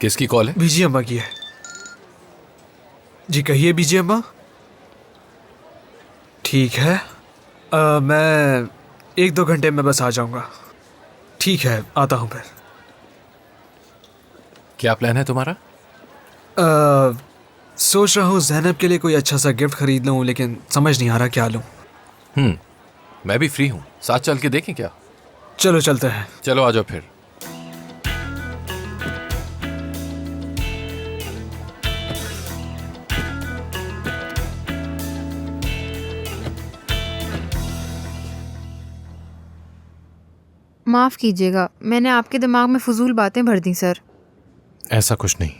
किसकी कॉल है? बीजी अम्मा की है। जी कहिए बीजी अम्मा। ठीक है, मैं 1-2 घंटे में बस आ जाऊंगा। ठीक है, आता हूँ फिर। क्या प्लान है तुम्हारा? सोच रहा हूँ ज़ैनब के लिए कोई अच्छा सा गिफ्ट खरीद लूँ, लेकिन समझ नहीं आ रहा क्या लूँ। मैं भी फ्री हूँ, साथ चल के देखें क्या? चलो चलते हैं। चलो आ जाओ फिर। माफ़ कीजिएगा, मैंने आपके दिमाग में फजूल बातें भर दी सर। ऐसा कुछ नहीं,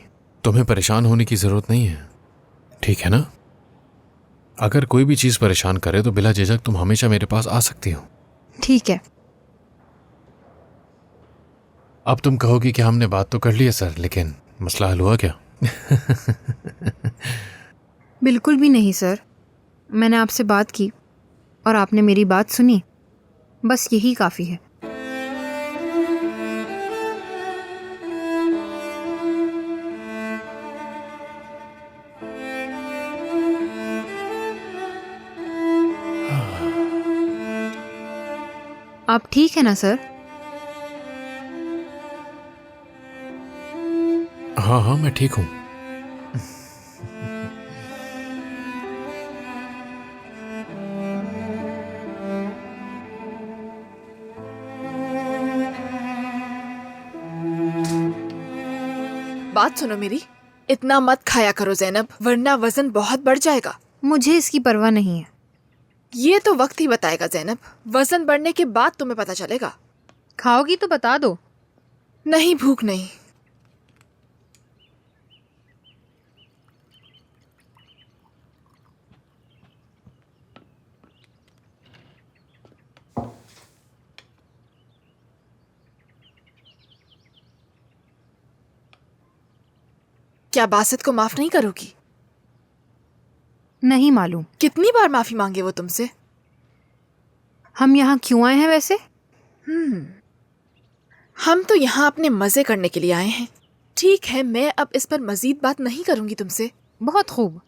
तुम्हें परेशान होने की जरूरत नहीं है, ठीक है ना? अगर कोई भी चीज परेशान करे तो बिला झिझक तुम हमेशा मेरे पास आ सकती हो। ठीक है। अब तुम कहोगी कि हमने बात तो कर ली है सर, लेकिन मसला हल हुआ क्या? बिल्कुल भी नहीं सर, मैंने आपसे बात की और आपने मेरी बात सुनी, बस यही काफ़ी है। आप ठीक है ना सर? हाँ हाँ, मैं ठीक हूं। बात सुनो मेरी, इतना मत खाया करो ज़ैनब, वरना वजन बहुत बढ़ जाएगा। मुझे इसकी परवाह नहीं है। ये तो वक्त ही बताएगा ज़ैनब, वजन बढ़ने के बाद तुम्हें पता चलेगा। खाओगी तो बता दो। नहीं, भूख नहीं। क्या बासित को माफ नहीं करोगी? नहीं मालूम। कितनी बार माफी मांगे वो तुमसे? हम यहाँ क्यों आए हैं वैसे? हम तो यहाँ अपने मजे करने के लिए आए हैं। ठीक है, मैं अब इस पर मजीद बात नहीं करूंगी तुमसे। बहुत खूब।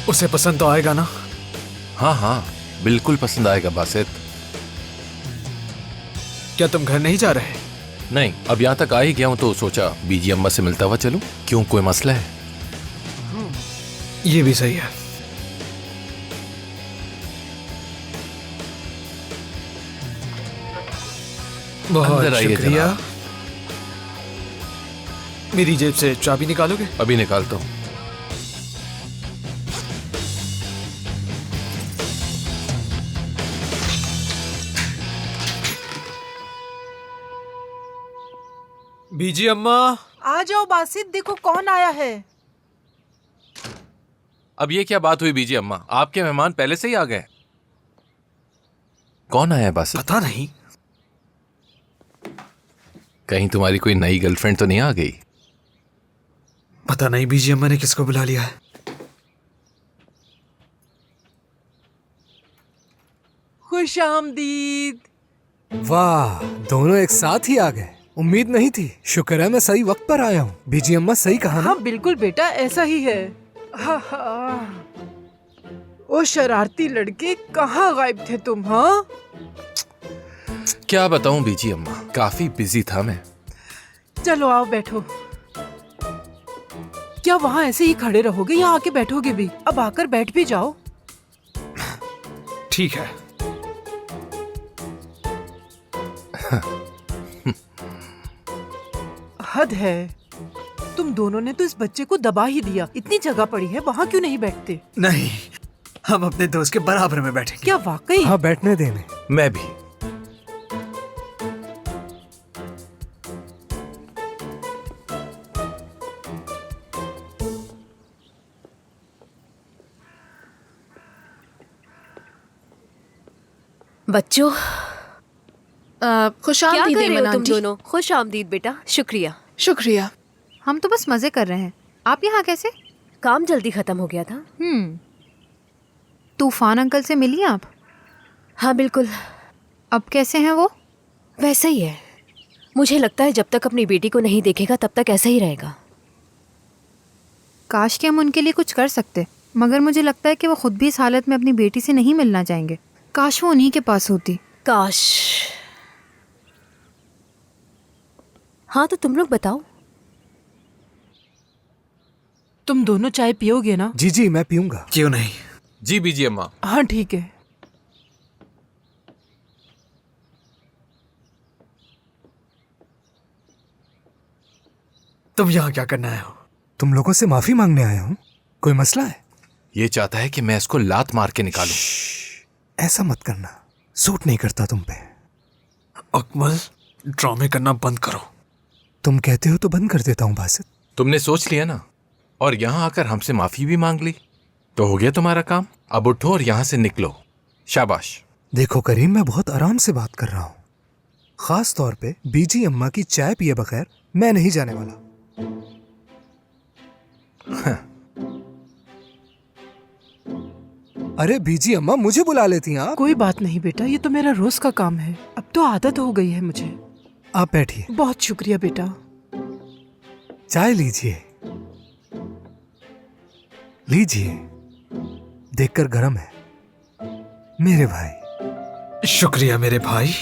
उसे पसंद तो आएगा ना? हाँ हाँ, बिल्कुल पसंद आएगा बासित। क्या तुम घर नहीं जा रहे? नहीं, अब यहाँ तक आ ही गया हूँ तो सोचा बीजी अम्मा से मिलता हुआ चलूं। क्यों, कोई मसला है? ये भी सही है। बहुत अंदर आइए शुक्रिया। जनाब। मेरी जेब से चाबी निकालोगे? अभी निकालता हूँ। बीजी अम्मा। आ जाओ बासित, देखो कौन आया है। अब ये क्या बात हुई बीजी अम्मा, आपके मेहमान पहले से ही आ गए? कौन आया है बासित? पता नहीं। कहीं तुम्हारी कोई नई गर्लफ्रेंड तो नहीं आ गई? पता नहीं बीजी अम्मा ने किसको बुला लिया है। खुश आमदीद। वाह, दोनों एक साथ ही आ गए। उम्मीद नहीं थी। शुक्र है मैं सही वक्त पर आया हूँ। बीजी अम्मा सही कहा ना? हाँ बिल्कुल बेटा, ऐसा ही है। हाँ हाँ। ओ शरारती लड़के, कहाँ गायब थे तुम? हाँ क्या बताऊं बीजी अम्मा, काफी बिजी था मैं। चलो आओ बैठो। क्या वहाँ ऐसे ही खड़े रहोगे या आके बैठोगे भी? अब आकर बैठ भी जाओ। ठीक है। हद है, तुम दोनों ने तो इस बच्चे को दबा ही दिया। इतनी जगह पड़ी है, वहाँ क्यों नहीं बैठते? नहीं, हम अपने दोस्त के बराबर में बैठेंगे। क्या वाकई? हाँ, बैठने देने। मैं भी। बच्चों, खुश क्या आमदीद कर रहे हो एमन तुम आंटी। दोनों? खुश आमदीद बेटा, शुक्रिया। शुक्रिया। हम तो बस मज़े कर रहे हैं। आप यहाँ कैसे? काम जल्दी खत्म हो गया था। तूफान अंकल से मिली आप? हाँ बिल्कुल, अब कैसे हैं वो? वैसा ही है। मुझे लगता है जब तक अपनी बेटी को नहीं देखेगा तब तक ऐसा ही रहेगा। काश कि हम उनके लिए कुछ कर सकते, मगर मुझे लगता है कि वो खुद भी इस हालत में अपनी बेटी से नहीं मिलना चाहेंगे। काश वो उन्हीं के पास होती। काश। हाँ तो तुम लोग बताओ। तुम दोनों चाय पियोगे ना? जी जी मैं पीऊंगा। क्यों नहीं? जी बीजी अम्मा। हाँ ठीक है। तुम यहाँ क्या करने आए हो? तुम लोगों से माफी मांगने आया हूँ। कोई मसला है? ये चाहता है कि मैं इसको लात मार के निकालूं। ऐसा मत करना, सूट नहीं करता तुम पे। अकमल, ड्रामे करना बंद करो। तुम कहते हो तो बंद कर देता हूँ बासित। तुमने सोच लिया ना, और यहाँ आकर हमसे माफी भी मांग ली, तो हो गया तुम्हारा काम। अब उठो और यहाँ से निकलो। शाबाश। देखो करीम, मैं बहुत आराम से बात कर रहा हूँ। खास तौर पे बीजी अम्मा की चाय पिए बगैर मैं नहीं जाने वाला। अरे बीजी अम्मा, मुझे बुला लेती हैं आप। कोई बात नहीं बेटा, ये तो मेरा रोज का काम है। अब तो आदत हो गई है मुझे। आप बैठिए। बहुत शुक्रिया बेटा। चाय लीजिए, लीजिए। देखकर गरम है मेरे भाई। शुक्रिया मेरे भाई।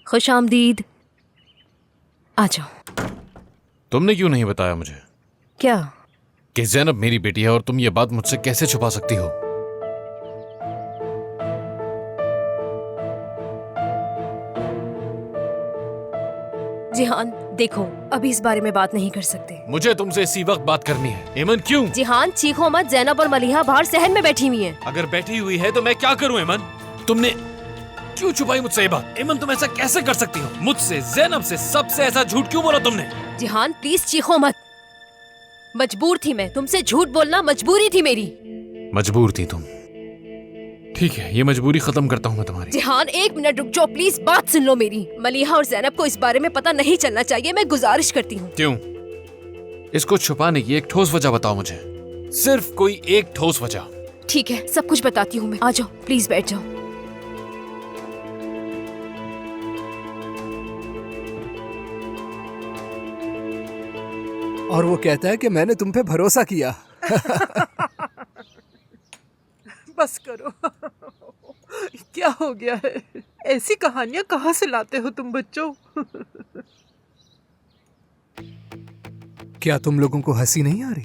खुश आमदीद। आ जाओ। तुमने क्यों नहीं बताया मुझे क्या? कि ज़ैनब मेरी बेटी है, और तुम ये बात मुझसे कैसे छुपा सकती हो? जिहान देखो, अभी इस बारे में बात नहीं कर सकते। मुझे तुमसे इसी वक्त बात करनी है। एमन क्यों? जिहान चीखो मत, ज़ैनब और मलिहा बाहर सहन में बैठी हुई हैं। अगर बैठी हुई है तो मैं क्या करूं एमन? तुमने क्यों छुपाई मुझसे ये बात? एमन तुम ऐसा कैसे कर सकती हो? मुझसे, ज़ैनब से, सबसे ऐसा झूठ क्यों बोला तुमने? जिहान प्लीज चीखो मत। मजबूर थी मैं, तुमसे झूठ बोलना मजबूरी थी मेरी। मजबूर थी तुम? ठीक है, ये मजबूरी खत्म करता हूँ मैं तुम्हारी। जिहान 1 मिनट रुक जाओ प्लीज, बात सुन लो मेरी। मलिहा और ज़ैनब को इस बारे में पता नहीं चलना चाहिए, मैं गुजारिश करती हूँ। क्यों? इसको छुपाने की एक ठोस वजह बताओ मुझे, सिर्फ कोई एक ठोस वजह। ठीक है, सब कुछ बताती हूँ मैं। आ जाओ प्लीज, बैठ जाओ। और वो कहता है कि मैंने तुम पे भरोसा किया। बस करो। क्या हो गया है? ऐसी कहानियां कहाँ से लाते हो तुम बच्चों? क्या तुम लोगों को हंसी नहीं आ रही?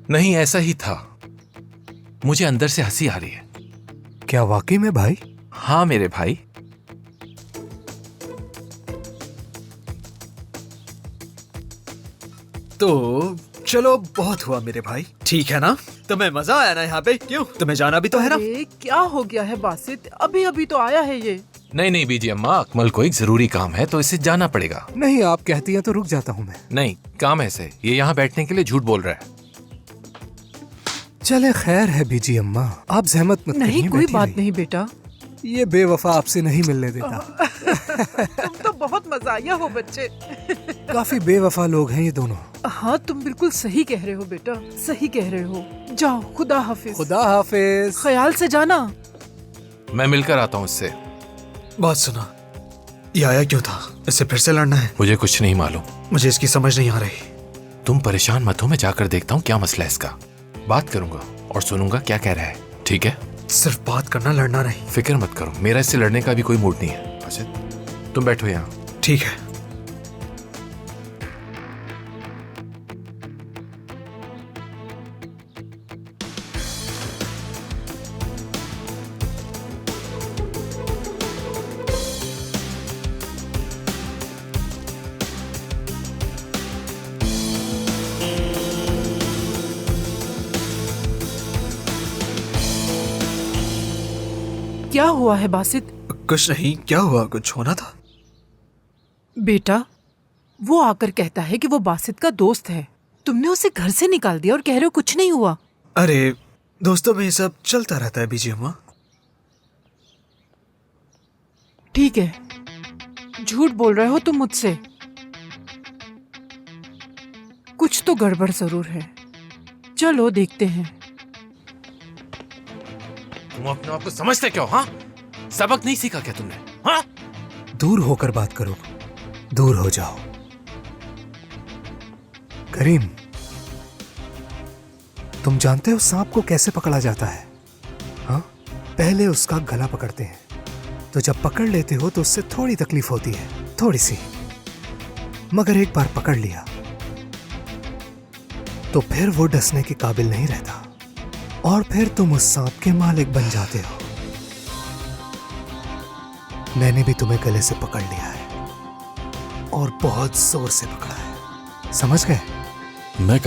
नहीं, ऐसा ही था। मुझे अंदर से हंसी आ रही है। क्या वाकई में भाई? हाँ मेरे भाई। तो चलो, बहुत हुआ मेरे भाई। ठीक है ना? तुम्हें मजा आया ना यहाँ पे? क्यों, तुम्हें जाना भी तो है ना? अरे क्या हो गया है बासित? अभी अभी तो आया है ये। नहीं नहीं बीजी अम्मा, अकमल को एक जरूरी काम है तो इसे जाना पड़ेगा। नहीं, आप कहती हैं तो रुक जाता हूँ मैं। नहीं, काम ऐसे, ये यहाँ बैठने के लिए झूठ बोल रहा है। चले खैर है बीजी अम्मा, आप जहमत मत नहीं करिए, कोई बैठी बात रहिए। नहीं बेटा। ये बेवफा आपसे नहीं मिलने देता। तुम तो बहुत मजाया हो बच्चे। काफी बेवफा लोग हैं ये दोनों। हाँ तुम बिल्कुल सही कह रहे हो बेटा, सही कह रहे हो। जाओ, खुदा हाफिज। खुदा हाफिज। ख्याल से जाना। मैं मिलकर आता हूँ इससे। बात सुना, ये आया क्यों था? इससे फिर से लड़ना है? मुझे कुछ नहीं मालूम। मुझे इसकी समझ नहीं आ रही। तुम परेशान मत हो, मैं जाकर देखता हूँ क्या मसला है इसका। बात करूंगा और सुनूंगा क्या कह रहा है। ठीक है? सिर्फ बात करना, लड़ना नहीं। फिक्र मत करो, मेरा इससे लड़ने का भी कोई मूड नहीं है। अच्छा, तुम बैठो यहाँ। ठीक है। क्या हुआ है बासित? कुछ नहीं, क्या हुआ? कुछ होना था? बेटा, वो आकर कहता है कि वो बासित का दोस्त है। तुमने उसे घर से निकाल दिया और कह रहे हो कुछ नहीं हुआ। अरे दोस्तों में ये सब चलता रहता है बीजी अम्मा। ठीक है, झूठ बोल रहे हो तुम मुझसे। कुछ तो गड़बड़ जरूर है। चलो देखते हैं। तुम अपने आप को समझते क्यों? हाँ, सबक नहीं सीखा क्या तुमने? हाँ, दूर होकर बात करो, दूर हो जाओ। करीम, तुम जानते हो सांप को कैसे पकड़ा जाता है? हाँ, पहले उसका गला पकड़ते हैं, तो जब पकड़ लेते हो तो उससे थोड़ी तकलीफ होती है, थोड़ी सी, मगर एक बार पकड़ लिया तो फिर वो डसने के काबिल नहीं रहता और फिर तुम उस सांप के मालिक बन जाते हो। मैंने भी तुम्हें गले से पकड़ लिया है और बहुत जोर से पकड़ा है, समझ गए? मैं